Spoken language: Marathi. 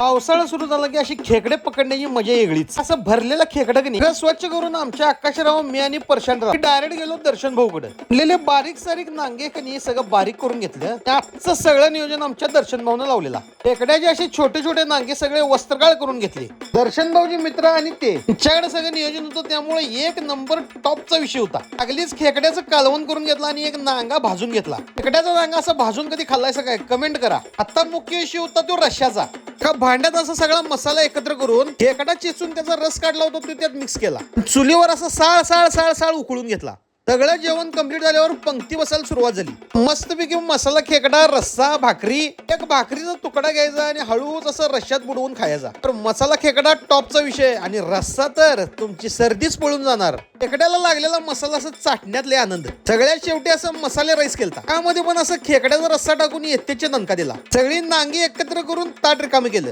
पावसाळा सुरू झाला की अशी खेकडे पकडण्याची मजा वेगळीच. असं भरलेला खेकडं की नाही स्वच्छ करून आमच्या आकाशराव, मी आणि परशांतराव डायरेक्ट गेलो दर्शन भाऊकडे. आणलेले बारीक सारीक नांगे की नाही सगळं बारीक करून घेतलं. आजचं सगळं नियोजन आमच्या दर्शन भाऊनं लावलेला. खेकड्याचे असे छोटे छोटे नांगे सगळे वस्त्रगाळ करून घेतले. दर्शन भाऊचे मित्र आणि त्यांच्याकडे सगळं नियोजन होतं, त्यामुळे एक नंबर टॉपचा विषय होता. अगदीच खेकड्याचं कालवण करून घेतला आणि एक नांगा भाजून घेतला. खेकड्याचा नांगा असं भाजून कधी खाल्लायचं काय कमेंट करा. आता मुख्य विषय होता तो रश्श्याचा. का भांड्यात असा सगळा मसाला एकत्र करून खेकडा चेचून त्याचा रस काढला होता तो त्यात मिक्स केला. चुलीवर असा साळ साळ साळ साळ उकळून घेतला. सगळं जेवण कंप्लीट झाल्यावर पंक्ती बसायला सुरुवात झाली. मस्तपैकी मसाला खेकडा, रस्सा, भाकरी, एक भाकरीचा तुकडा घ्यायचा आणि हळूच असं रश्श्यात बुडवून खायचा. तर मसाला खेकडा टॉपचा विषय आणि रस्सा तर तुमची सर्दीच पळून जाणार. खेकड्याला लागलेला मसाला असं चाटण्यात लय आनंद. सगळ्यात शेवटी असं मसाले राईस केलता. त्यामध्ये पण असं खेकड्याचा रस्सा टाकून येतेचे ननका दिला. सगळी नांगी एकत्र करून ताट रिकामी केलं.